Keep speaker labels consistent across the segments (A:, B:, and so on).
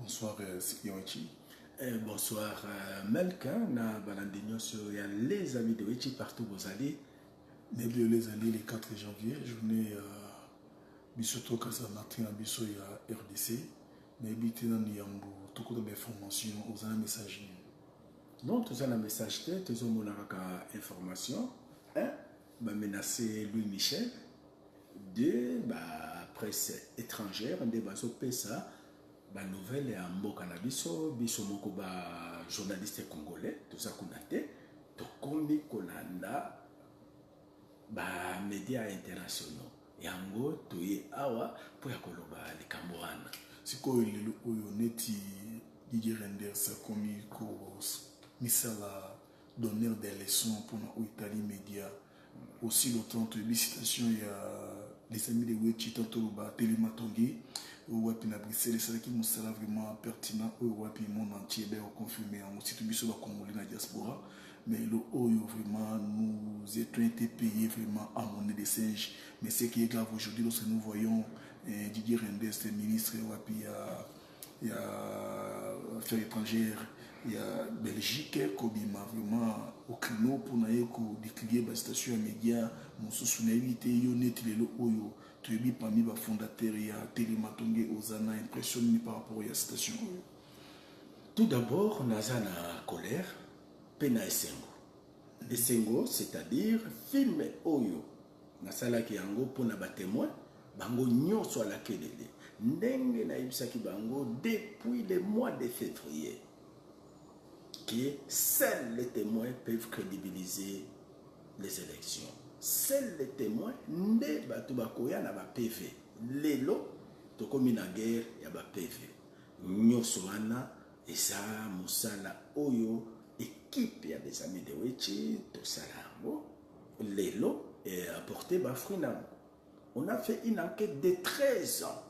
A: Bonsoir, Sikioichi.
B: Bonsoir, Melka, na balandinyo sur les amis de Wechi partout vous allez.
A: Nebio les alliés le 4 janvier, journée Bisoto Kazamatri na Biso ya RDC. Nebiti na Niambo, tout comme information aux un message.
B: Non, tout ça la message tout ça mon information. Bah menacer Louis Michel de presse étrangère de baso pesa ba nouvelle ya mboka na biso moko ba journaliste congolais tout ça konate to kombi kolanda ba médias internationaux yango toye awa po ya koloba likambo wana
A: sikoyo lelo oyo neti Didier Renders komi ko misala donneur des leçons pour na Italie média aussi longtemps de citation il y a les amis de Wechi Tantoloba Télématongi wapi na Bruxelles c'est qui nous sera vraiment pertinent au wapi monde entier ben confirmé en aussi tout biso ba congolais na diaspora mais le oyo vraiment nous étions été payés vraiment à monnaie de singe mais ce qui est grave aujourd'hui lorsque nous voyons Didier Renders ministre wapi il y a affaires étrangères il y a Belgique Kobima vraiment au créneau pour naeko décrier la station média mon souvenir yo net lelo oyo tu es parmi les fondateurs il y a Télématongue Ozana impressionné par rapport à la station.
B: Tout d'abord nazana colère pena esengo c'est-à-dire film oyo nasala ki yango pona ba témoin bango nyonso ala kelele ndenge na ibisaki bango depuis le mois de février que seuls les témoins peuvent crédibiliser les élections. Seuls les témoins ne batu bakoya na ba PV. Lelo tokomi na guerre ya ba PV. Nyoso wana eza musala oyo équipe ya des amis de Wechi to salango lelo et apporté ba fruinam. On a fait une enquête de 13 ans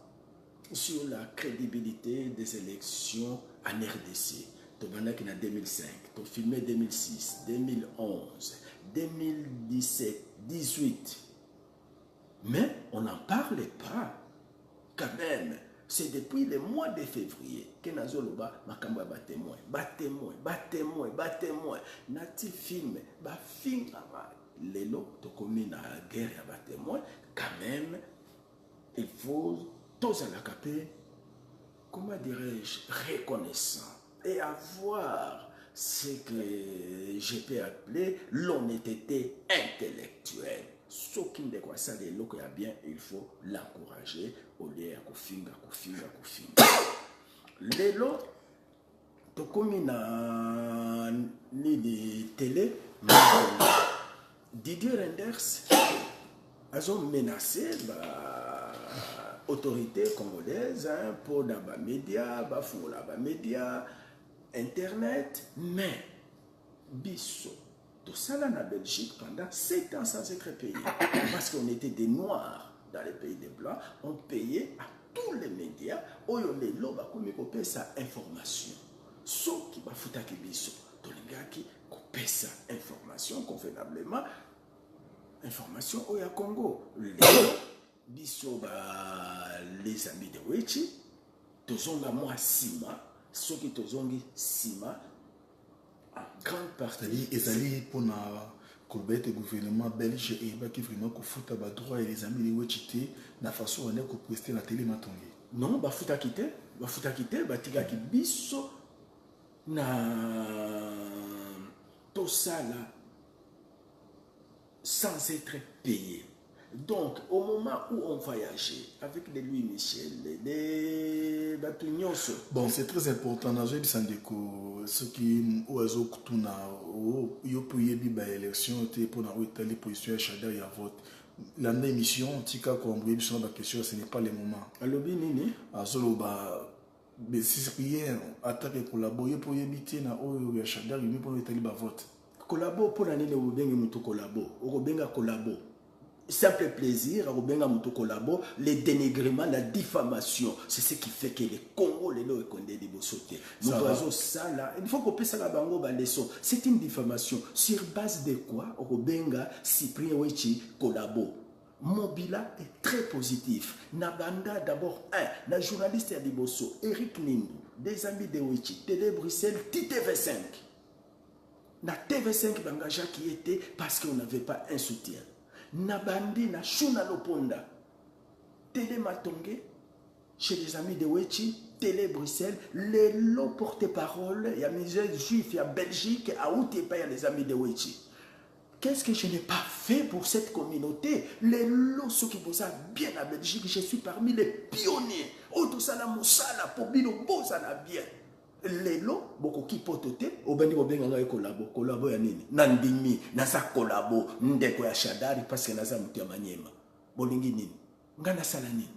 B: sur la crédibilité des élections en RDC. Tobanaki en 2005, to filmé 2006, 2011, 2017, 2018. Mais on n'en parlait pas. Quand même, c'est depuis le mois de février que Nazoloba makamba batémoin, batémoin. Nati film, finga lelo tokomi na guerre ya batémoin. Quand même, il faut tous à la capter, comment dirais-je, reconnaissant. Et avoir ce que je peux appeler l'honnêteté intellectuelle. Ce qui ne quoi ça les locaux bien, il faut l'encourager au lieu à kofinga. Lelo, tokomi na ni télé, Didier Renders a menacé autorité congolaise pour les médias, médias, internet, mais biso tout ça là en Belgique pendant 7 ans sans être payé parce qu'on était des noirs dans les pays des blancs, on payait à tous les médias oyo lelo bakomi kopesa information soki bafutaki biso tolingaki kopesa information convenablement information oyo Congo lelo biso les amis de Wechi tozonga moi sima soki tozongi sima en grande partie
A: ezali pour na kolbete gouvernement belge et qui vraiment ko futa ba droit et les amis de Wechi na façon on est ko prester la télé matongi
B: non bafuta kité batika ki biso na tout ça là sans être payé. Donc, au moment où on voyageait avec les Louis Michel, les Batunyos.
A: Bon, c'est très important. Dans le sens que ce qui oiseau kutuna yo prier biba élection était pour na Italie position chada ya vote. L'année émission tika ko mbouye biso ba question ce n'est pas le moment.
B: Alobi nini?
A: Azolo ba mais si prière attaque collaborer pour éviter na oyo ya chada yumi pour Italie ba vote.
B: Collabo pour la nini obenga mutu collabo. Obenga collabo. Simple plaisir, le dénigrement, la diffamation, c'est ce qui fait que les Congo, les lois condé des bossotés. Nous avons ça là, il faut qu'on puisse la bango balesso. C'est une diffamation. Sur base de quoi? Obenga Cyprien Wechi collabo. Mobila est très positif. Nabanda d'abord un, la journaliste Adiboso, Eric Nindu, des amis de Wichi, Télé Bruxelles, TV5. Na TV5 Bangaja qui était parce qu'on n'avait pas un soutien. Nabandi na Shuna Loponda, Télé Matongé, chez les amis de Wichi, Télé Bruxelles, les lots porte-parole, il y a mes juifs, il y a Belgique, à Outépa, il y a les amis de Wichi. Qu'est-ce que je n'ai pas fait pour cette communauté? Les lots, ceux qui vous a bien à Belgique, je suis parmi les pionniers. Auto sana musala, pour bino bozana bien. Les lots, beaucoup qui potote, au bani bobenga ngai kolabo ya nini? Nandimi, nasa kolabo, ndeko ya shadari, parce que nasa mutu ya manyema. Bolingi nini? Ngana sala nini?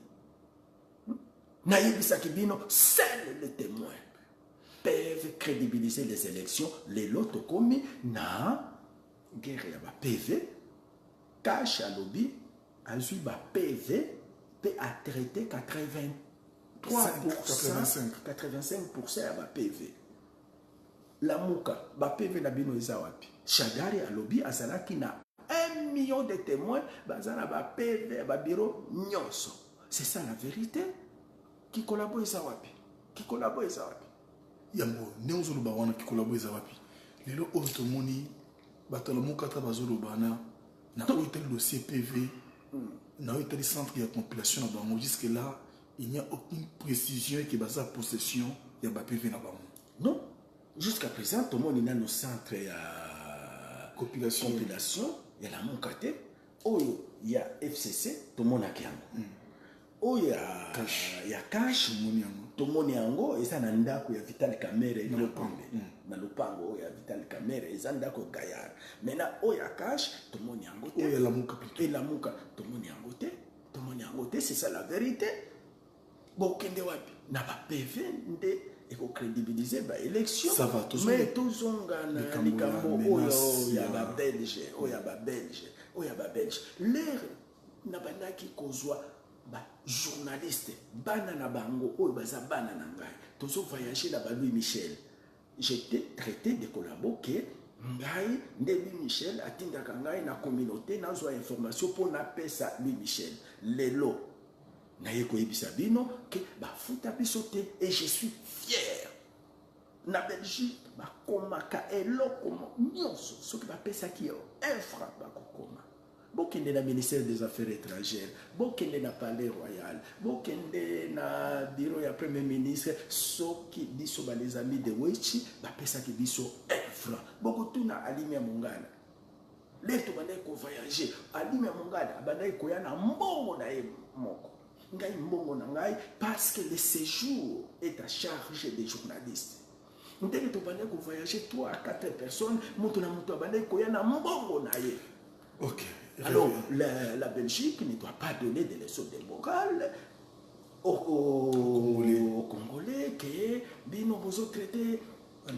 B: Naïbisa Kibino, seuls les témoins peuvent crédibiliser les élections. Les lots commis na guerre ya PV, cash à lobby, a eu PV, peut a traité 85% à PV. La mouka, PV na bino izawapi. Chagari à lobby, a salaki na 1 million de témoins, bazana PV, bureau nyonso. C'est ça la vérité. Qui collabore izawapi. Qui collabore izawapi.
A: Yambo, neozo wana qui collabore izawapi. Lelo otomoni batalomoka bazolobana na hôtel dossier PV na hôtel centre de compilation na bango jusque là il n'y a aucune précision que baza possession ya ba PV na bango.
B: Non, jusqu'à présent tout le monde est dans nos centres à compilation il y a la monkate oyo il y a FCC tout le monde a kiango oyo il y a cash tout le monde yango eza na ndako ya Vital Kamerhe na Lopambe na Lupango oyo ya Vital Kamerhe eza ndako Gayar maintenant oyo ya cash tout le monde yango te
A: oyo la muka plutôt
B: et la muka tout le monde yango te c'est ça la vérité. Bon kende wapi na ba PV nde eko crédibiliser ba élection
A: ça va tous
B: mais tozonga na likambo oyo ya ba Belge l'air na bandaki kozwa ba journaliste bana na bango oyo baza bana na ngai tozo voyager na ba Louis Michel j'étais traité de collabo que ngai nde Louis Michel atindaka ngai na communauté nazwa information pour na pesa Louis Michel lelo na yeko yebisa bino que ba futa biso te et je suis fier na Belgique ba komaka eloko nyonso soki ba pesa ki un franc ba kokoma. Bokende na ministère des Affaires étrangères, bokende na palais royal, bokende na bureau ya premier ministre, soki biso ba les amis de Wichi, ba pesa ki biso 1 franc. Bokotuna Alimi Mongala. Leto bandai ko voyager, Alimi Mongala bandai ko yana mbongo na ye moko. Ngai mbongo na ngai parce que le séjour est à charge des journalistes. Ndenge to bandai ko voyager 3 à 4 personnes, mutu na mutu bandai ko yana mbongo na ye.
A: OK.
B: Alors, la Belgique ne doit pas donner des leçons de morale aux Congolais que bino bozo traité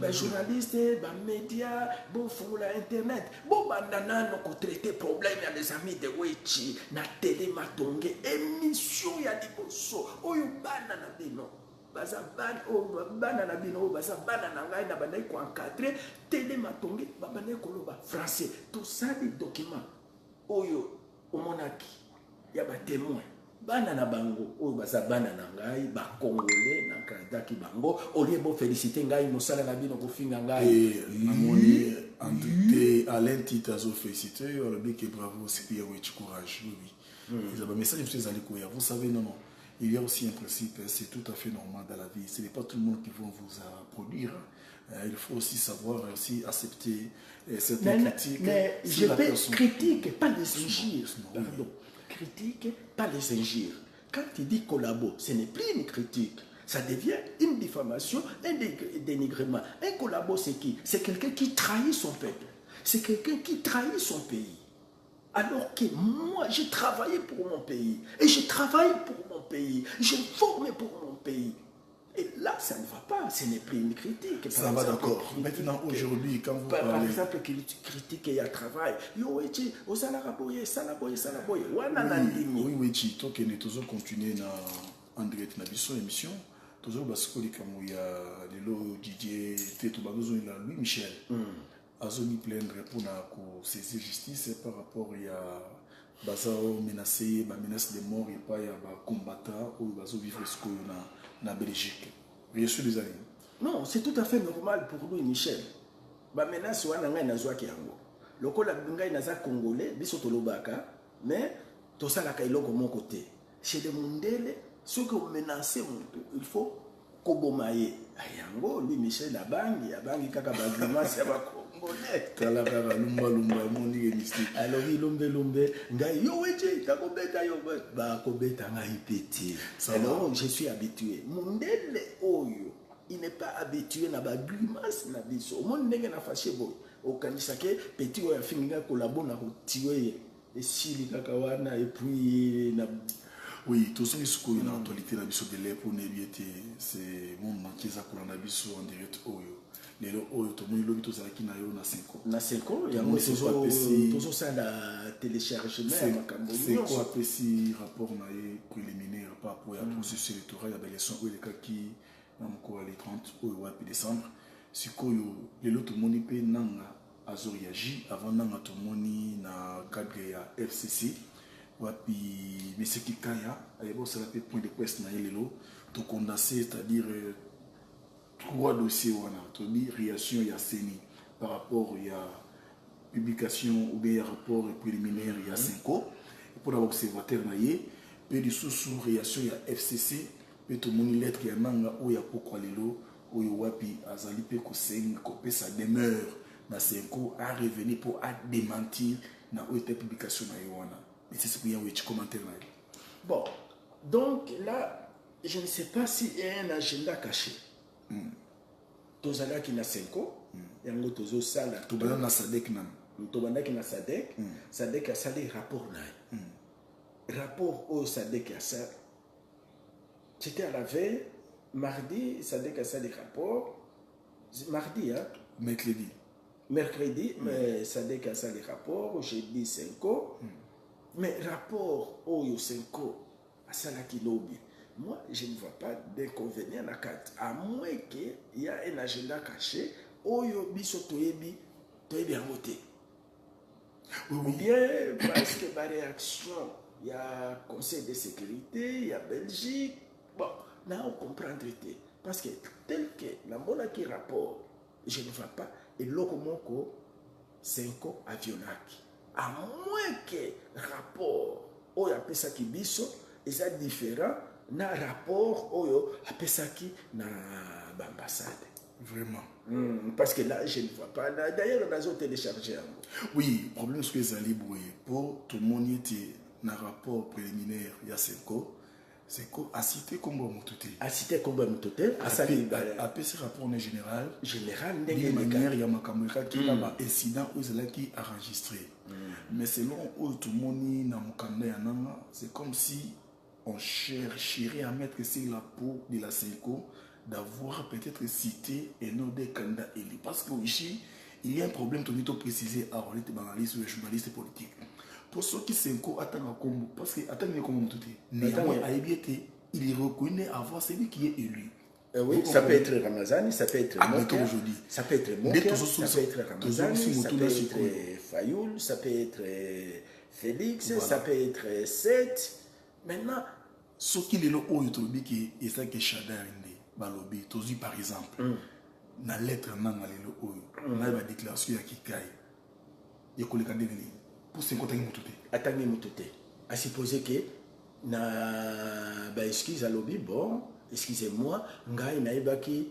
B: les journalistes, les médias, bon la internet, bon bandana no traiter problème ya les amis de Wichi na télé matonge émission ya liboso oyo bana na bino baza bana na bino baza bana na ngai na bandai ko encadrer télé matonge ba bandai ko loba français tout ça des documents oyo omonaki ya ba témoin bana na bango oyo baza bana na ngai ba congolais na kandaki bango olie bo féliciter ngai mosala na bino ko finga ngai
A: amoni en douté Alain Tite azo féliciter le bec bravo aussi Pierre Wichi courage oui ils ont un message que vous allez courir vous savez non il y a aussi un principe c'est tout à fait normal dans la vie ce n'est pas tout le monde qui va vous produire. Il faut aussi savoir aussi accepter certaines critiques.
B: Mais si je peux critiquer, pas les injures. Pardon. Critique, pas les injures. Quand il dit collabo, ce n'est plus une critique. Ça devient une diffamation, un dénigrement. Un collabo, c'est qui? C'est quelqu'un qui trahit son peuple. C'est quelqu'un qui trahit son pays. Alors que moi, j'ai travaillé pour mon pays. Et je travaille pour mon pays. J'ai formé pour mon pays. Et là, ça ne va pas, ce n'est plus une critique.
A: Ça va d'accord. Maintenant, aujourd'hui, quand vous
B: par exemple, critique et à travail. Yo, Wichi, au salaraboye,
A: oui, Wichi, toi qui es toujours continué en direct dans la émission, toujours parce que il y a le Didier, Louis Michel, a zoni plaindre pour saisir justice par rapport baza menacé ba menace de mort et pas ya ba combattant ou bazo vivre ce qu'on na Belgique. Bien sûr les amis.
B: Non, c'est tout à fait normal pour nous Michel. Ba menace wana ngai nazwa ki yango. Lokola ngai naza congolais biso tolobaka mais tosalaka iloko moko te. Chez les mondele ceux qui ont menacé il faut kobomaye. Yango lui Michel abangi kaka ba grimace ya ba congolais.
A: Tala kaka lumba moni mystique.
B: Alors lombe ngai yo weje takobeta yo ba kobeta ngai pété. Alors je suis habitué. Mondele oyo il n'est pas habitué na ba grimace na biso. Mon ndenge na fâché boy. Okanisa ke petit oyo afinga kolabo na kotiwe esili kaka wana et puis na
A: oui, tout ce qui est dans l'actualité, de l'époque, c'est mon manqué ça pour la biso en direct. Les lots, tout le monde, tout ça qui n'a eu na 5 ans.
B: Na 5 ans, il y a toujours ça la téléchargement.
A: C'est quoi apprécié rapport préliminaire par rapport à processus électoral, il y a des élections où les cas qui n'ont les 30 ou décembre. C'est quoi les lots, tout le monde peut n'anga azo réagi avant n'anga tout le monde na cadre ya FCC. Wapi monsieur Kikaya bon ça fait point de presse na yelelo to condensé c'est-à-dire 3 dossiers wana to dire réaction ya CENI par rapport à publication ou bien rapport préliminaire ya 5 ans pour l'observateur na ye puis du sous réaction ya FCC puis to moni lettre ya manga ou ya pourquoi lelo ou wapi azali pe ko senga ko pesa demeure na 5 ans à revenir pour à démentir na ou était publication na wana. Mais c'est ce qu'il y a un commentaire là.
B: Bon, donc là, je ne sais pas s'il y a un agenda caché. Tozala qui n'a 5 ans, il y a un autre sala.
A: Tobana na Sadek nam.
B: Tobana qui n'a Sadek, Sadek a salé rapport là. Rapport au Sadek a ça. C'était à la veille, mardi, Sadek a salé rapport. Mardi, hein? Mercredi, mais Sadek a salé rapport. Jeudi 5 ans. Mais rapport au Yosenko à Salaki Lobby, moi je ne vois pas d'inconvénient à la carte, à moins qu'il y a un agenda caché, au Yobiso Toyebi en voté. Ou bien parce que par réaction, il y a Conseil de sécurité, il y a Belgique, bon, là on comprend traité. Parce que tel que la monarchie rapport, je ne vois pas, et Lokomoko, 5 avionnaki. À moins que rapport oyo apesaki biso eza différent na rapport oyo apesaki na l'ambassade.
A: Vraiment.
B: Parce que là, je ne vois pas. D'ailleurs, on a téléchargé.
A: Oui, le problème c'est que les aliboués pour tout le monde était dans le rapport préliminaire il y a 5 ans. C'est quoi a cité Komba Moutoute.
B: A cité Komba Moutoute.
A: A ce rapport en général.
B: Général,
A: de manière il y a ma caméra qui a un incident où il qui enregistré. Mais selon tout le monde dans mon caméra, c'est comme si on chercherait à mettre sur la peau de la Senko d'avoir peut-être cité un autre candidat élu. Parce qu'ici, il y a un problème, tu dois préciser à Rolette Banaliste ou les journalistes politiques. Pour ceux qui Senko attendent un combo, parce que attendez comment tout est. Néanmoins, à Ebiété, il reconnaît avoir celui qui est élu.
B: Oui, ça peut être Ramazani, ça peut être Mokia, ça peut être Mokia, ça peut être Ramazani, ça peut être Fayoul, ça peut être Félix, voilà. Ça peut être Seth. Maintenant,
A: ce qui est le haut, il y a ça qui est Chadar Inde, Balobi, Tozi par exemple, dans la lettre, dans la déclaration, il y a Kikai, il y a Koleka Develi, pour 50 ans,
B: Atangé Moutoute. À supposer que, excuse à Lobi, bon, excusez-moi, ngai naibaki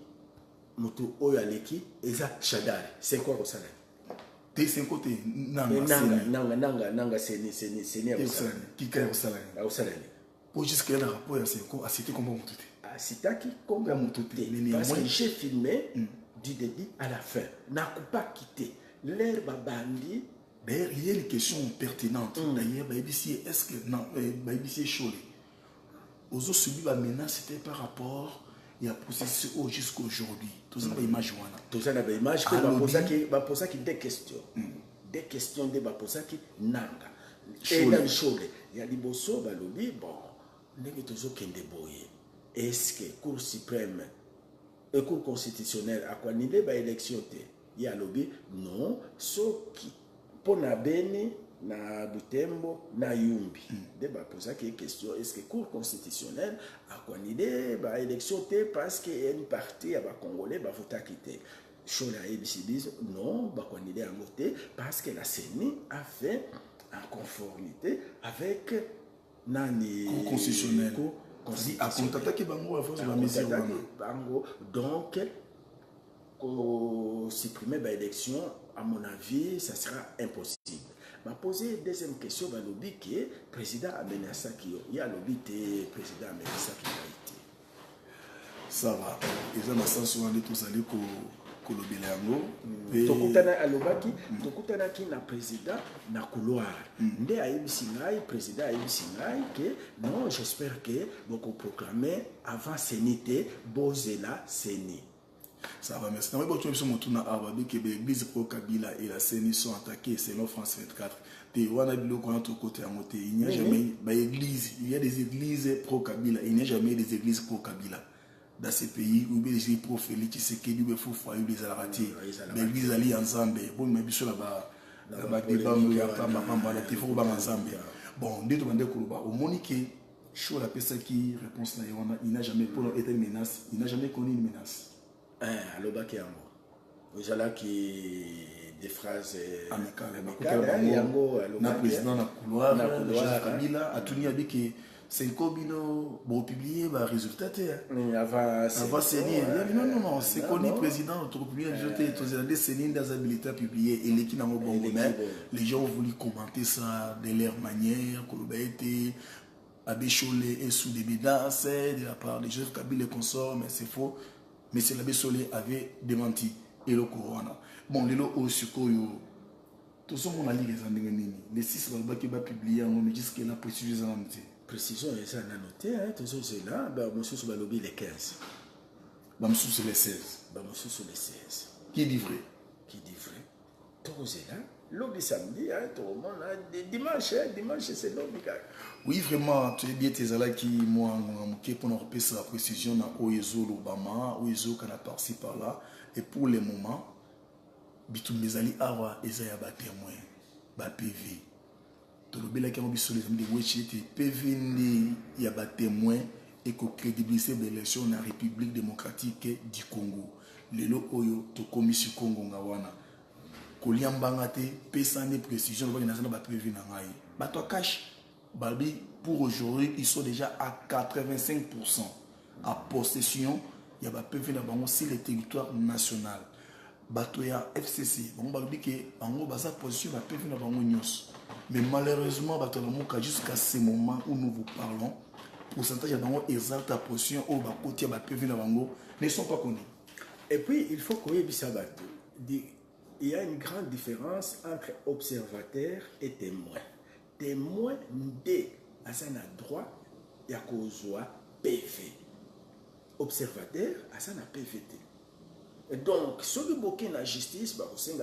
B: mutu oyo aleki eza Chadar. C'est quoi au salaire?
A: T'es 5 côté
B: nanga seni
A: qui crée au salaire.
B: Au salaire.
A: Pour jusqu'à la rapport à 5 ans, à citer comment Moutoute.
B: À citaki comme Moutoute. Parce que j'ai filmé du début à la fin. N'a pas quitté l'herbe bandi.
A: D'ailleurs, il y a une question pertinente. D'ailleurs, est-ce que non, c'est chaud. Aux autres subi la menace, c'était par rapport à la processus jusqu'à aujourd'hui. Tout ça, l'image.
B: Tout ça, l'image. Va poser des questions. Des questions de qui nanga. Et dans le show, il y a des bosso, balobi, bon, n'est-ce que boye. Est-ce que Cour suprême et Cour constitutionnelle a quoi n'idée l'élection? Il y a lobby? Non. Ce qui, pour la bene, na Butembo na Yumbi de ba poser la question est-ce que cour constitutionnelle a considéré ba élection té parce que une partie ba congolais ba voter quitter chola ABC disent non ba considérer en voter parce que la CENI a fait en conformité avec nani
A: cour constitutionnelle a contacté bango avant la mesure
B: bango donc supprimer ba élection à mon avis ça sera impossible. Je vais poser une deuxième question. Je vais dire que le président a menacé qui il y a lobby le président a menacé qui a été.
A: Ça va. Ils ont un sens où on est tous allés pour le bilango.
B: Tokutana alobaki, tokutana ki na président na couloir. Nde ayebisi ngai président ayebisi ngai que non, j'espère que beaucoup proclamer avant sénité bozela séné.
A: Ça va, merci. Moi, je suis que l'église pro Kabila et la CENI sont attaquées selon France 24. Il n'y a jamais d'église. Il y a des églises pro Kabila. Il n'y a jamais des églises pro Kabila. Dans ces pays où les églises pro Félix Tshisekedi ou faut foyer les Alarati. L'église ali ensemble. Bon, mais bien là-bas, là-bas débat il y a pas mal de faut pas ensemble. Bon, dès que on Koloba, au Monique, chaud la personne qui réponse là, il n'a jamais pour été menace. Il n'a jamais connu une menace.
B: Alobaki yango ozala qui des phrases
A: amicales yango na président na couloir Joseph Kabila atuni abiki c'est kobino bon publier ba résultat avant CENI non c'est connu président to publier résultat to des CENI des habilités publier et l'équipe na bon les gens ont voulu commenter ça de leur manière Koloba était Abécholé et sous des menaces de la part de Joseph Kabila et consorts mais c'est faux. Mais c'est l'abbé Solé avait démenti et le corona. Bon, les lots au Sukoyo, tout ça, on a dit les 6 balbas qui va publier, on me dit que la précision est notée.
B: Précision est ça, noté, tout ça, c'est là, monsieur sur le lobby les 15.
A: Monsieur sur les 16.
B: Monsieur sur les 16.
A: Qui dit vrai?
B: Qui dit vrai? Tout c'est là. Lobby samedi, tout le monde, dimanche, c'est lobby.
A: Oui, vraiment, tu es bien tes alliés qui m'ont pour nous repérer la précision dans Oezo, l'Obama, Oezo, qu'on a par-ci par-là. Et pour le moment, bitum mes alliés awa, Ezaya ba témoin, ba PV. Tout le bien qui a mis les amis de Wechete, PV il y a ba témoin et que crédibilité de l'élection dans la République démocratique du Congo. Le lo Oyo, to commission Congo ngawana. Koliambangate, pesane précision, le bazana ba PV na ngai. Ba to cash. Balbi, pour aujourd'hui, ils sont déjà à 85% à possession. Il y a PV sur le territoire national. Batoya FCC. Bon, Balbi, en gros, basa position, PV mais malheureusement, jusqu'à ce moment où nous vous parlons, pourcentage de exact à position au côté PV ne sont pas connus.
B: Et puis, il faut qu'on ait il y a une grande différence entre observateur et témoin. Témoin de Asana droit ya kozwa PV. Observateur Asana PVT. Et donc, ce qui est la justice, c'est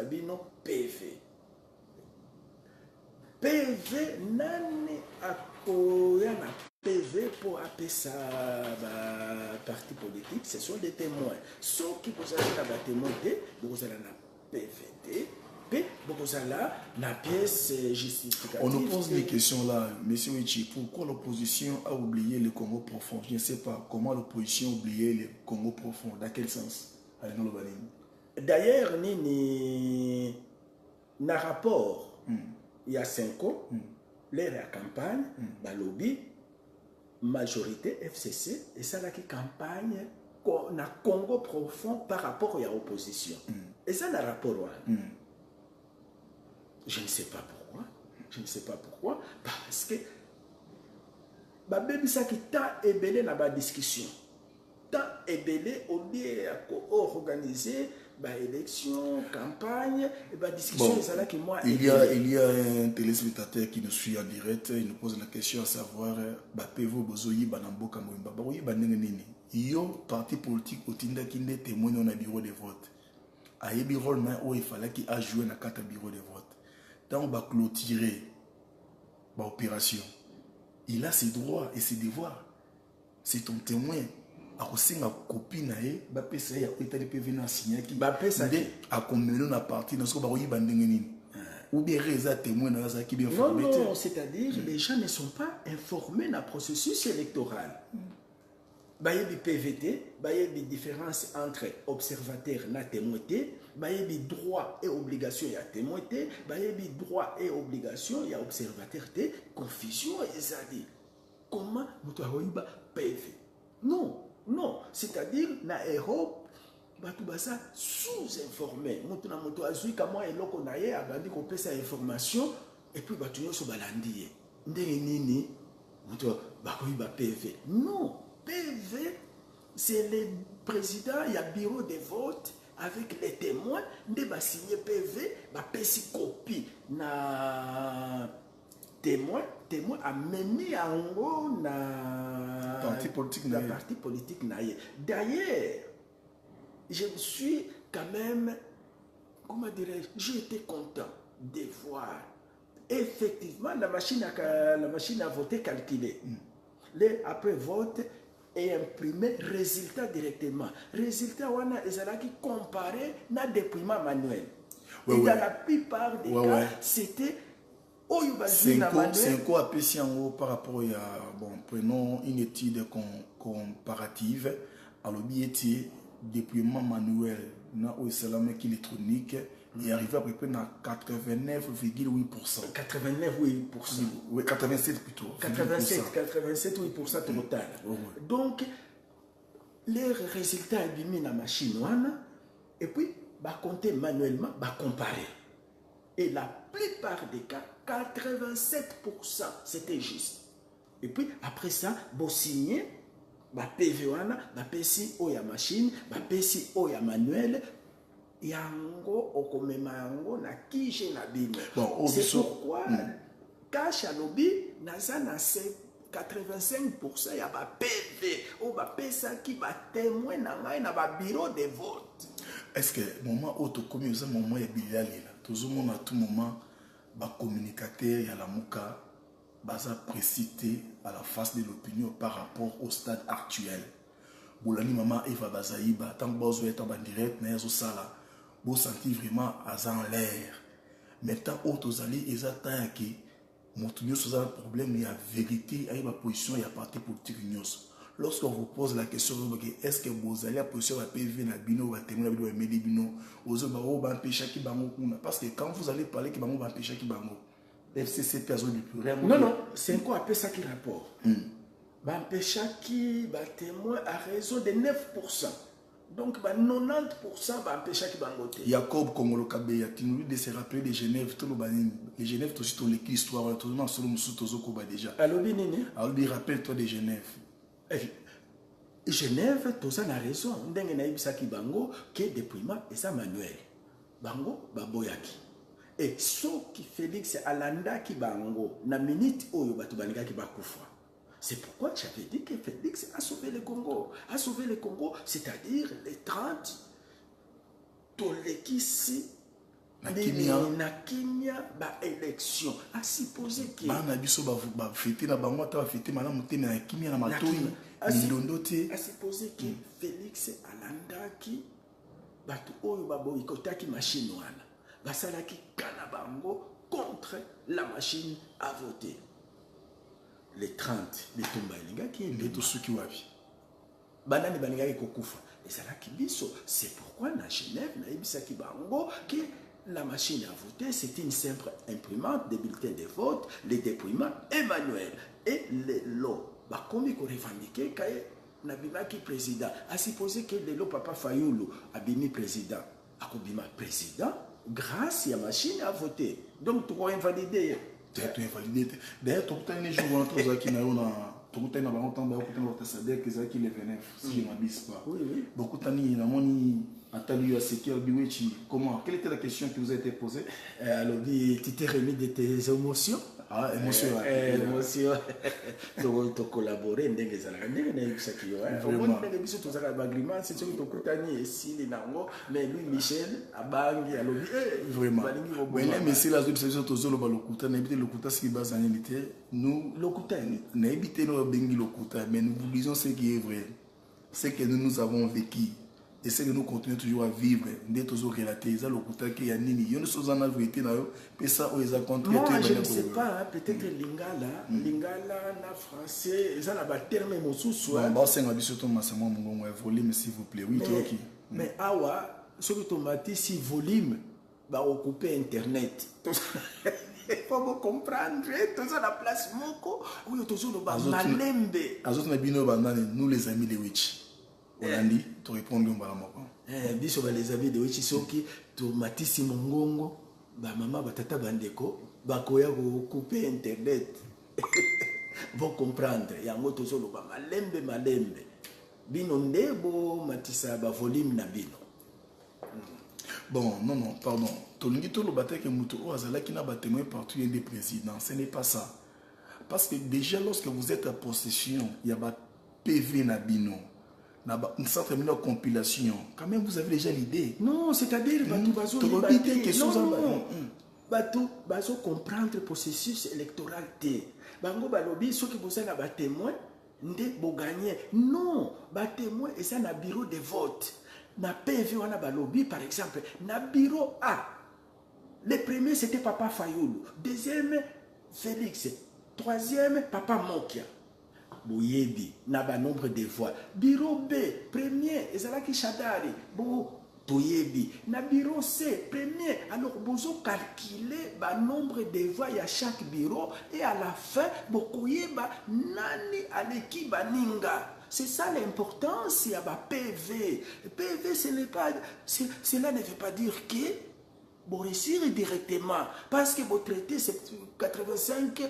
B: PV. PV nani akoya na PV pour appeler ça parti politique, ce sont des témoins. Ceux qui vous avez la témoin vous avez la PVT.
A: On nous pose des questions là, monsieur Wichi, pourquoi l'opposition a oublié le Congo profond? Je ne sais pas comment l'opposition a oublié le Congo profond, dans quel sens?
B: D'ailleurs, dans rapport, il y a 5 ans, l'ère de campagne, lobby, majorité FCC, et ça là qui campagne na Congo profond par rapport à l'opposition. Et ça, dans le rapport, je ne sais pas pourquoi. Je ne sais pas pourquoi. Parce que ça qui t'a ébélé dans la discussion. T'a ébélé au lieu d'organiser l'élection, campagne, et discussion.
A: Bon, il y a un téléspectateur qui nous suit en direct. Il nous pose la question à savoir Pevo Bozoyi Banamboka Moimba. Yo, parti politique, au Tinda Kinde témoigne dans le bureau de vote. Ayebi rôle où il fallait qu'il a joué dans le 4 bureaux de vote. Tant on va clôturer l'opération, il a ses droits et ses devoirs. C'est ton témoin. A aussi ma copine a PCA a été PV na signé qui a commené na partie dans ce qu'on va y bandengeni. ou bien réza témoin dans ça qui bien
B: Non,
A: informé.
B: non, c'est-à-dire les gens ne sont pas informés dans le processus électoral. Il y a des PVT, il y a des différences entre observateurs et témoins, il y a des droits et obligations et témoins, il y a des droits et obligations et observateurs, confusion et ça dit. Comment nous avons PV? Non, non, c'est-à-dire dans l'Europe, batu basa sous-informé. Mutu na mutu azui kama eloko na ye abandi kopesa information et puis batu nyoso balandi ye. Ndenge nini mutu bakoyi ba PV. Non, PV c'est le président, il y a bureau de vote avec les témoins, nde ba signer PV, ba pesi copie na témoin a mené ango na
A: parti politique
B: na ye. D'ailleurs, je me suis quand même, comment dirais-je, j'ai été content de voir effectivement la machine à voter calculée. Après vote et imprimé résultat directement. Résultat, on a qui comparé na déploiement manuel. Et dans la plupart des cas, c'était
A: c'est quoi par rapport à, bon, prenons une étude comparative à l'objectif déploiement manuel na oisalama qui électronique et arrivé à peu près à 89,8%.
B: 89,8%.
A: Oui, 87 plutôt.
B: 87,8% total. Donc, les résultats sont mis dans la machine et puis, bah compter manuellement, bah comparer. Et la plupart des cas, 87%, c'était juste. Et puis, après ça, vous signez, ba PV wana, ba pesi o ya machine, ba pesi o ya manuel, yango okomema yango na kije na bino.
A: Bon,
B: c'est pourquoi cash à lobby naza na 85% ya ba PV o ba pesa ki ba témoin na ngai na ba bureau de vote.
A: Est-ce que moment auto comme ça moment ya bilali là, tout le monde à tout moment ba communicateur ya la muka baza précité à la face de l'opinion par rapport au stade actuel. Boulani maman Eva Bazaïba, tant que vous êtes en direct, vous vous sentez vraiment en l'air. Maintenant, autres alliés, ils attendent que mon sur un problème, il y a vérité, il y a une position, il y a parti politique. Lorsqu'on vous pose la question, est-ce que vous allez à position à PV, à Bino, à Témoin, à Médibino, aux autres, parce que quand vous allez parler, vous allez empêcher qui bango. FCC personne du plus.
B: Non, non, c'est quoi appelle ça qui rapport? Empêcher qui témoin à raison de 9%. Donc 90% empêcher qui bangote.
A: Jacob Kongolo Kabeya, tu nous dis de se rappeler de Genève, tout le banin. Les Genève, tout aussi l'écrit histoire, tout le monde sur le moussou Tozokoba déjà.
B: Alors, Binini?
A: Alors, rappelle-toi de Genève.
B: Genève, tout ça a raison. Ndenge na ibisa ki bango, que déploiement et ça manuel. Bango, baboyaki. Et ce qui Félix Alanda qui bango na minute oyo batu banika ki bakufa. C'est pourquoi j'avais dit que Félix a sauvé le Congo. A sauvé le Congo, c'est-à-dire les 30 tolekisi na kimia ba élection. A supposé que
A: bana biso ba fêter na bango ta fêter malamu te na kimia na matoi milondo te.
B: A supposé que Félix Alanda qui batu oyo baboyikotaki machine wana. Basalaki Kanabango contre la machine à voter. Les 30, les Tombalinga qui est
A: tous ceux qui wabi.
B: Banani Balinga et Kokufa. Et ça là qui biso. C'est pourquoi dans Genève, na Ibisaki Bango, que la machine à voter, c'est une simple imprimante des bulletins de vote, les dépouillements Emmanuel et les lots. Bah, comme il faut revendiquer qu'il Nabimaki président. A supposé que le lot Papa Fayoulou a bimi président. A Kobima président. Grâce à la machine à voter. Donc, tu vas invalider.
A: Tu vas invalider. D'ailleurs, tu as un jour où tu as qui les vénèrent, si je ne m'abuse pas.
B: Oui, oui.
A: Beaucoup de comment? Quelle était la question qui vous a été posée?
B: Alors, tu t'es remis de tes émotions?
A: Ah, émotion.
B: Émotion. Tu collaborer, ndenge zala. Ndenge na yebisa ki yo. Vraiment. Ndenge biso to zala bagriman, c'est ce que to kutani esili nango, mais lui Michel abangi alobi
A: vraiment. Mais si la zone c'est to zolo balokuta, na ebité lokuta ce qui base en unité, nous
B: lokuta
A: na ebité no bengi lokuta, mais nous vous disons ce qui est vrai. C'est que nous avons vécu essaie de nous continuer toujours à vivre. Dès que nous relater, ils ont le coup qui a nini. Il y a une chose en vérité là, et ça ils ont contre.
B: Moi je ne sais pas, peut-être lingala, lingala na français, ils ont la terme mosusu.
A: Bon, c'est un biseau Thomas, c'est moi mon volume s'il vous plaît. Oui, toi qui.
B: Mais awa, ce que tomati si volume, va occuper internet. Il faut comprendre, tout ça la place moko, oui, toujours le bas malembe.
A: Azot na bino banane, nous les amis de Witch. On a dit, tu réponds au balamoko.
B: Biso les amis de Witch, soki tomati si mongongo, ba maman batata bandeko, ba koya couper internet. Vous comprendre, yango toujours le bas malembe. Bino ndebo matisa ba volume na bino.
A: Bon, non, pardon. Tolungi to lo batake muto o azala ki na batémoin partout il y a des présidents, ce n'est pas ça. Parce que déjà lorsque vous êtes en possession, il y a ba PV na bino. Une certaine de compilation. Quand même vous avez déjà l'idée.
B: Non, c'est-à-dire bato bazo bato bazo comprendre processus électoral té. Bango balobi ceux qui vous avez ba témoin ndé bo gagner. Non, ba témoin et ça na bureau de vote. Na PV wana balobi par exemple, na bureau A. Le premier c'était Papa Fayoulou, deuxième Félix, troisième Papa Mokia. Boyebi, na ba nombre de voix. Bureau B, premier, ezalaki Chadari, bo Toyebi. Na bureau C, premier, alors bozo calculer ba nombre de voix à chaque bureau et à la fin, bokoyeba nani aleki baninga. C'est ça l'importance, il y a un PV. Le PV, cela ne veut pas dire que vous réussir directement. Parce que vous traitez 85%.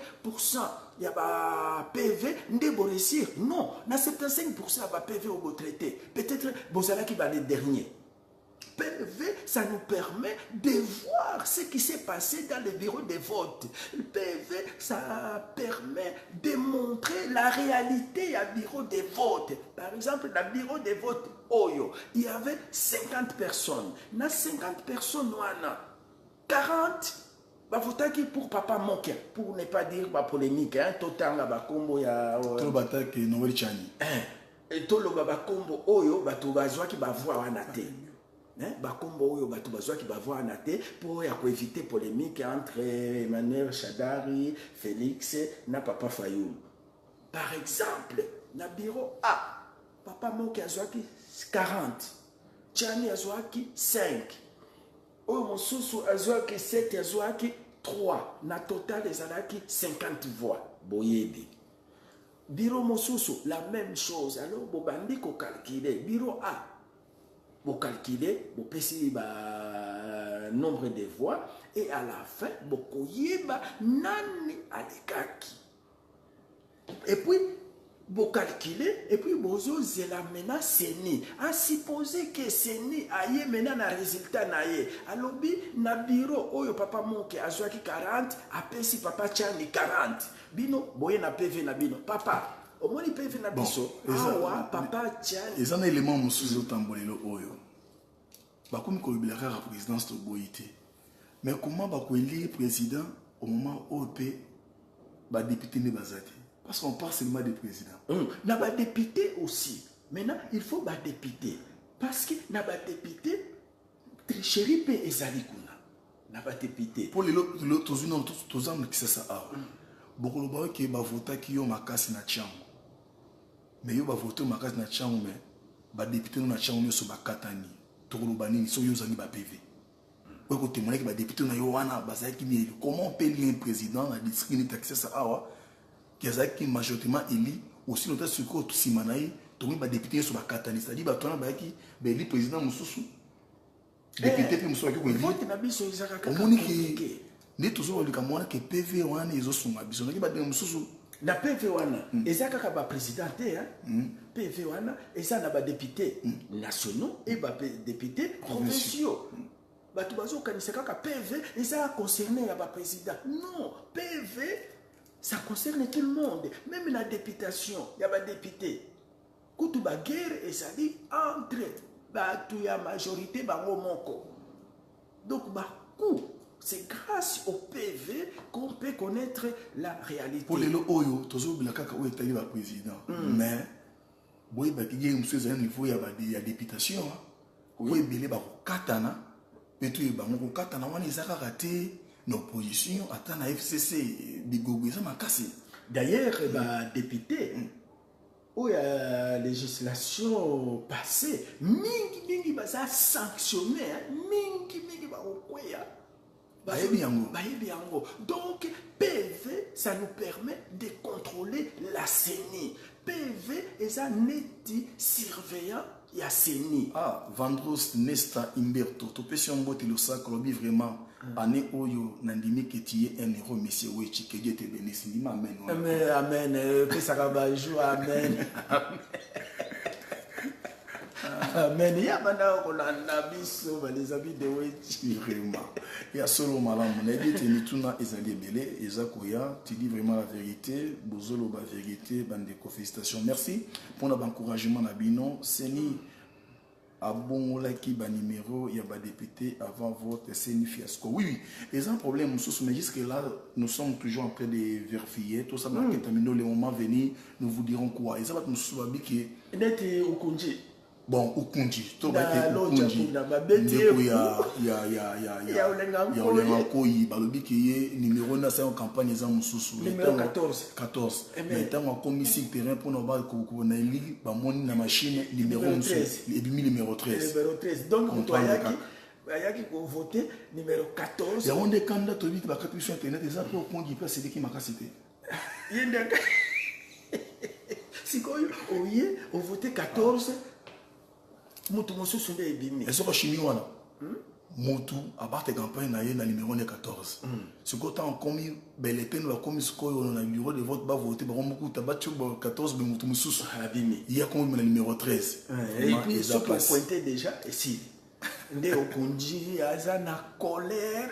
B: Il y a un PV, vous réussir. Non, dans 75%, il y a un PV vous traitez. Peut-être vous allez qui va les derniers. PV, ça nous permet de voir ce qui s'est passé dans le bureau de vote. Le PV, ça permet de montrer la réalité à bureau de vote. Par exemple, dans le bureau de vote Oyo, il y avait 50 personnes. Dans 50 personnes, 40 votaki pour Papa Mokia, pour ne pas dire polémique. Total, la combo ya.
A: Tout le bataille que Noël Chani.
B: Et tout le combo Oyo, bato bazwa ki bavoa wanate. Bakombo oyo bato bazwa ki bavoa wanate pour éviter polémique entre Emmanuel Chadari, Félix na Papa Fayoulou. Par exemple, na bureau A, Papa Mokia azwaki 40, Chani azwaki 5, oyo mosusu azwaki 7, azwaki 3, na total ezalaki 50 voix. Boyebi. Bureau mosusu, la même chose. Alors, bobandi ko calculer. Bureau A, vous calculez, vous pesez le nombre de voix et à la fin, vous koyez nani alekaki. Et puis, vous calculez et puis vous osez la menace Seni. À supposer que Seni aille maintenant un résultat naie. Alors, na bureau, oyo papa Moke azwaki 40, apesi papa Chani 40. Bino, boye na PV na bino. Papa, au moins il peut venir à biso. Awa, papa, tiens.
A: Et un élément mon sous au tambolelo oyo. Comme qu'on oublie la présidence de Boïté. Mais comment va qu'on élire président au moment où le député n'est pas zati? Parce qu'on parle seulement des présidents.
B: N'a pas député aussi. Maintenant, il faut pas député. Parce que n'a pas député, tricherie peut ezalikuna. N'a pas député.
A: Pour les autres, tous hommes qui ça a. Beaucoup de gens qui ont voté qui ont makasi na chango. Mais ils ont voté makasi na chango mais ba député na chango mais so ba katani. Tokolo banini so yo zani ba PV. Ou ko témoigner que ba député na yo wana bazaki mi comment on peut élire un président na district taxé ça awa qui azaki majoritairement élu aussi notre suko tout simanaï to ba député so ba katani c'est-à-dire ba tona ba ki ba élu président mususu. Député puis mususu ko élu.
B: Vote na biso izaka kaka.
A: Ni toujours le camon que PV wana ils sont abisons qui va dire mususu
B: na PV wana ezaka ka ba président PV wana eza na ba députés nationaux et ba députés provinciaux bato bazo kanisa kaka PV eza concerné ya ba président. Non, PV ça concerne tout le monde, même la députation ya ba député kutu ba guerre ezali entre bato ya majorité bango moko. Donc ba coup c'est grâce au PV qu'on peut connaître la réalité.
A: Pour les lots oyo, toujours la kaka ou est président. Mais, boy, bah, il y a un niveau, il y a députation. po ebele bakokatana mpe to ebango kokatana wana eza kaka te na opposition ata na FCC bigogo eza makasi.
B: D'ailleurs député où il y a législation passée mingi baza sanctionné mingi ba okoya
A: bayebi yango.
B: Donc PV ça nous permet de contrôler la CENI. PV eza neti surveillant ya CENI.
A: Vandros Nesta Imberto topesi mbote le sacre bi vraiment année oyo nandimi ketie 1 euro monsieur wechi que Dieu te bénisse ndima amen.
B: Amen pesa ka ba jour amen. Amen ya bana ko na biso ba les amis de wechi
A: vraiment. Ya solo malamu na dit mituna ezali belé ezakoya tu dis vraiment la vérité bozolo ba vérité bande félicitations merci pour l'encouragement na bino CENI abongolaki ba numéro ya ba député avant vote CENI fiasco. Oui, ils ont un problème mais jusque là nous sommes toujours en train de vérifier tout ça dans le moment venu nous vous dirons quoi et ça va nous souhaiter que
B: neti ukunji
A: bon ukunji to ba te ukunji ya olenga koyi balobi ke ye numéro na sa campagne za mususu
B: numéro 14
A: mais tant comme ici terrain pour nous ba ko na li ba moni na machine numéro 13 et puis numéro 13
B: donc toi yaki ko voter numéro 14
A: ya onde candidat to bit ba kapison internet eza pour kongi place de ki makasite
B: yende sikoyo oye o voter 14 mutu mosusu nde ebimi
A: ezoko chimie wana mutu abarte campagne na ye na numéro 14 sikoyo en commis belletin la commis sikoyo na bureau de vote ba voter ba beaucoup tabacho 14 be mutu mosusu
B: abimi
A: il y a comme na numéro 13
B: et puis ce qu'on pointait déjà ici nde okunji aza na colère.